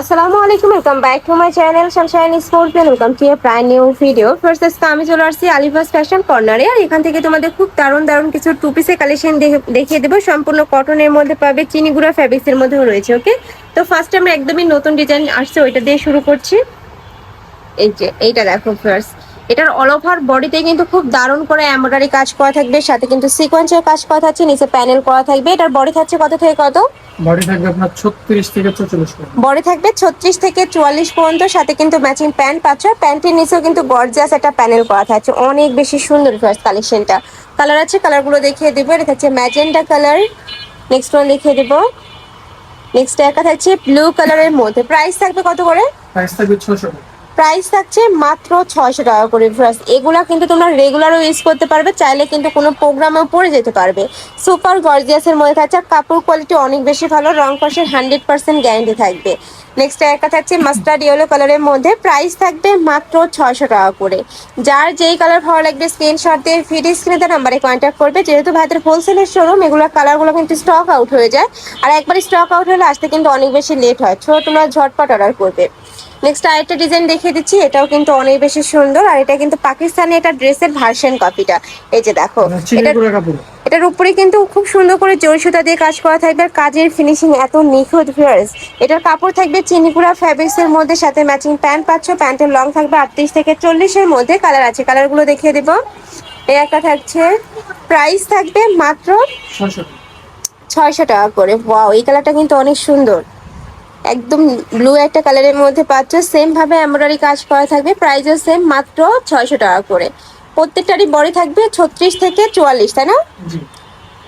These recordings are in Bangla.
আসসালামু আলাইকুম, welcome back to my channel Sunshine sports. Welcome to A brand new video. First আজকে আমি চলে আসছি আলিফাস ফ্যাশন কর্নারে। আর এখান থেকে তোমাদের খুব দারুণ দারুণ কিছু টু পিসের কালেকশন দেখিয়ে দেবো। সম্পূর্ণ কটনের মধ্যে পাবে, চিনিগুড়া ফ্যাব্রিক্সের মধ্যেও রয়েছে। ওকে, তো ফার্স্ট আমরা একদমই নতুন ডিজাইন আসছে, ওইটা দিয়ে শুরু করছি। এই যে এইটা দেখো ফার্স্ট, এটার অল ওভার বডিতে কিন্তু খুব দারুণ করে এমব্রয়ডারি কাজ করা থাকবে, সাথে কিন্তু সিকোয়েন্সের কাজ করা থাকছে, নিচে প্যানেল করা থাকবে। এটার বডি থাকছে কত থেকে কত? বডি থাকবে আপনার 36 থেকে 44 পর্যন্ত। বডি থাকবে 36 থেকে 44 পর্যন্ত, সাথে কিন্তু ম্যাচিং প্যান্ট পাচ্ছ। প্যান্টের নিচেও কিন্তু গর্জিয়াস একটা প্যানেল করা থাকছে, অনেক বেশি সুন্দর ফার্স্ট কালেকশনটা। কালার আছে, কালারগুলো দেখিয়ে দিব। এটা থাকছে ম্যাজেন্টা কালার, নেক্সট ওয়ান দেখিয়ে দিব। নেক্সট একটা থাকছে ব্লু কালারের মধ্যে। প্রাইস থাকবে কত করে? প্রাইস থাকবে 600 টাকা। প্রাইস থাকছে মাত্র 600 টাকা করে। ফার্স্ট এগুলা কিন্তু তোমরা রেগুলারও ইউজ করতে পারবে, চাইলে কিন্তু কোনো প্রোগ্রামেও পরে যেতে পারবে। সুপার গর্জিয়াসের মধ্যে থাকছে, আর কাপড় কোয়ালিটি অনেক বেশি ভালো, রং কষের 100% গ্যারান্টি থাকবে। নেক্সট একটা থাকছে মাস্টার্ড ইয়েলো কালারের মধ্যে। প্রাইস থাকবে মাত্র 600 টাকা করে। যার যেই কালার ভালো লাগবে স্ক্রিনশট দিয়ে ভিডিও স্ক্রিনে নাম্বারে কন্ট্যাক্ট করবে। যেহেতু ভাইদের হোলসেলের শোরুম, এগুলো কালারগুলো কিন্তু স্টক আউট হয়ে যায়, আর একবার স্টক আউট হলে আসতে কিন্তু অনেক বেশি লেট হয়। ছোট তোমরা ঝটপট অর্ডার করবে। নেক্সট আরেকটা ডিজাইন দেখিয়ে দিচ্ছি, এটাও কিন্তু অনেক বেশি সুন্দর। আর এটা কিন্তু পাকিস্তানি এটা ড্রেসের ভার্সন কপিটা। এই যে দেখো, এটার উপরে কিন্তু খুব সুন্দর করে জরি সুতা দিয়ে কাজ করা থাকবে, আর কাজের ফিনিশিং এত নিখুঁত ভিউয়ার্স। এটার কাপড় থাকবে চিনিগুড়া ফ্যাব্রিক্স এর মধ্যে, সাথে ম্যাচিং প্যান্ট পাচ্ছ। প্যান্টের লং থাকবে 38 থেকে 40 এর মধ্যে। কালার আছে, কালারগুলো দেখিয়ে দেবো। এই একটা থাকছে, প্রাইস থাকবে মাত্র 600 টাকা করে। ওয়াও, এই কালারটা কিন্তু অনেক সুন্দর, একদম ব্লু একটা কালারের মধ্যে পাচ্ছ। সেম ভাবে এমব্রয়ডারি কাজ করা থাকবে, প্রাইসও সেম, মাত্র 600 টাকা করে। প্রত্যেকটারই বডি থাকবে 36 থেকে 44, তাই না?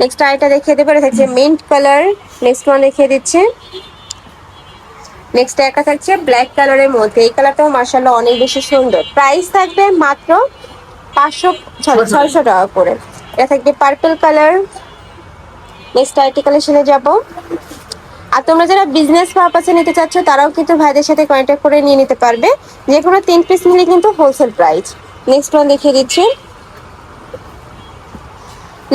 নেক্সট আইটা দেখিয়ে দেবো, এটা থাকছে মিন্ট কালার। নেক্সট ওয়ান দেখিয়ে দিচ্ছে। নেক্সট একটা থাকছে ব্ল্যাক কালারের মধ্যে। এই কালারটাও মার্শাল্লাহ অনেক বেশি সুন্দর। প্রাইস থাকবে মাত্র 600 টাকা করে। এটা থাকবে পার্পল কালার। নেক্সট আইটি কালেকশনে যাবো। আর তোমরা যারা বিজনেস পারপাসে নিতে চাচ্ছ, তারাও কিন্তু ভাইদের সাথে কন্ট্যাক্ট করে নিয়ে নিতে পারবে। যে কোনো 3 পিস নিলে কিন্তু হোলসেল প্রাইস। নেক্সট ওয়ান দেখিয়ে দিচ্ছি।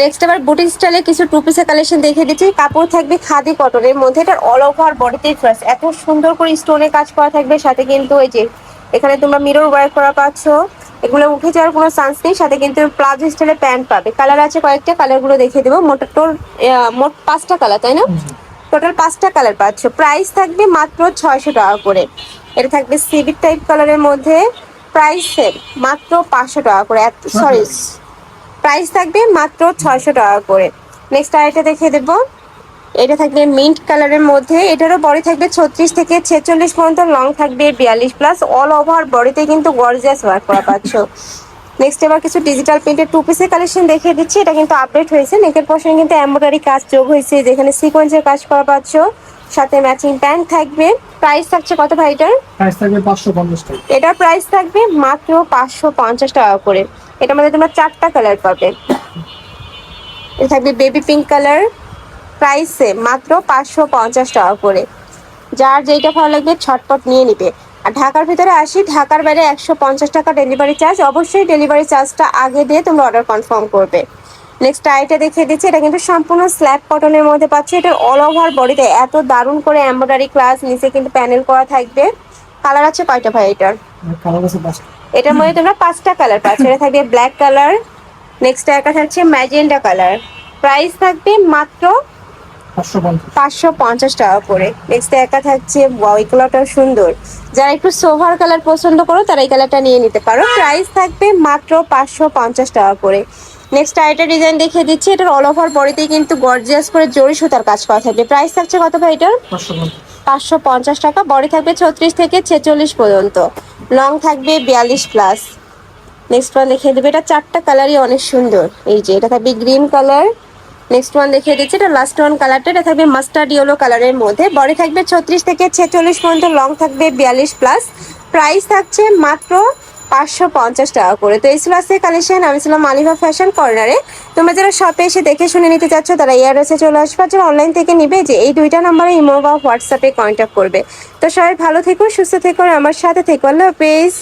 নেক্সট আবার বুটিক স্টাইলে কিছু টু পিসের কালেকশন দেখিয়ে দিচ্ছি। কাপড় থাকবে খাদি কটনের মধ্যে, এটার অল ওভার বডিতে ফার্স্ট এত সুন্দর করে স্টোনে কাজ করা থাকবে, সাথে কিন্তু এই যে এখানে তোমরা মিরর ওয়ার্ক করা পাচ্ছ। এগুলো উঠে যাওয়ার কোনো চান্স নেই, সাথে কিন্তু প্লাজো স্টাইলে প্যান্ট পাবে। কালার আছে কয়েকটা, কালারগুলো দেখিয়ে দেবো। মোট 5টা কালার, তাই না? টোটাল 5টা কালার পাচ্ছ। প্রাইস থাকবে মাত্র 600 টাকা করে। এটা থাকবে সিভিক টাইপ কালারের মধ্যে। প্রাইস সেম, মাত্র 500 টাকা করে। সরি, প্রাইস থাকবে মাত্র 600 টাকা করে। নেক্সট আরেকটা দেখিয়ে দেবো। এটা থাকবে মিন্ট কালারের মধ্যে। এটারও বডি থাকবে 36 থেকে 46 পর্যন্ত, লং থাকবে 42+। অল ওভার বডিতে কিন্তু গর্জিয়াস ওয়ার্ক করা পাচ্ছ। নেক্সট এবার কিছু ডিজিটাল প্রিন্টের টু পিসের কালেকশন দেখিয়ে দিচ্ছি। এটা কিন্তু আপডেট হয়েছে, নেকের পোর্শনে কিন্তু এমব্রয়ডারি কাজ যোগ হয়েছে, যেখানে সিকোয়েন্সের কাজ করা পাচ্ছ, সাথে ম্যাচিং প্যান্ট থাকবে। প্রাইস থাকছে কত ভাই এটার? প্রাইস থাকবে 550 টাকা। এটার প্রাইস থাকবে মাত্র 550 টাকা করে। এটার মধ্যে তোমরা 4টা কালার পাবে। এটা থাকবে বেবি পিঙ্ক কালার। প্রাইস মাত্র 550 টাকা করে। যার যেইটা ভালো লাগবে ছটপট নিয়ে নিবে। আর ঢাকার ভিতরে আসি, ঢাকার বাইরে 150 টাকা ডেলিভারি চার্জ। অবশ্যই ডেলিভারি চার্জটা আগে দিয়ে তোমরা অর্ডার কনফার্ম করবে। নেক্সট আইটা দেখিয়ে দিচ্ছি। এটা কিন্তু সম্পূর্ণ স্ল্যাব কটনের মধ্যে পাচ্ছি। এটার অল ওভার বডিতে এত দারুণ করে এমব্রয়ডারি ক্লাস, নিচে কিন্তু প্যানেল করা থাকবে। কালার আছে কয়টা ভাই এটার? কালার আছে 5টা। এটার মধ্যে তোমরা 5টা কালার পাচ্ছ। এটা থাকবে ব্ল্যাক কালার। নেক্সট একটা থাকছে ম্যাজেন্টা কালার। প্রাইস থাকবে মাত্র 550 টাকা করে। নেক্সট একটা থাকছে, ওয়াও এই কালারটাও সুন্দর। যারা একটু সোভার কালার পছন্দ করো, তারা এই কালারটা নিয়ে নিতে পারো। প্রাইস থাকবে মাত্র 550 টাকা করে। নেক্সট আরেকটা ডিজাইন দেখিয়ে দিচ্ছি। এটার অল ওভার বডিতে কিন্তু গর্জিয়াস করে জরি সুতার কাজ করা থাকবে। প্রাইস থাকছে কত ভাই এটার? 550 টাকা। বডি থাকবে 36 থেকে 46 পর্যন্ত, লং থাকবে 42+। নেক্সট ওয়ান দেখিয়ে দেবে। এটা 4টা কালারই অনেক সুন্দর। এই যে এটা থাকবে গ্রিন কালার। নেক্সট ওয়ান দেখিয়ে দিচ্ছি, এটা লাস্ট ওয়ান কালারটা। এটা থাকবে মাস্টার্ড ইয়েলো কালারের মধ্যে। বডি থাকবে 36 থেকে 46 পর্যন্ত, লং থাকবে 42+। প্রাইস থাকছে মাত্র 550 টাকা করে। তো এই ছিল আজকের কালেকশন। আমি ছিলাম আলিফা ফ্যাশন কর্নারে। তোমরা যারা শপে এসে দেখে শুনে নিতে চাচ্ছ, তারা এই অ্যাড্রেসে চলে আসবে। যারা অনলাইন থেকে নিবে, যে এই 2টা নাম্বারে ইমো বা হোয়াটসঅ্যাপে কন্ট্যাক্ট করবে। তো সবাই ভালো থেকো, সুস্থ থেকো, আমার সাথে থেকো। আল্লাহ হাফেজ।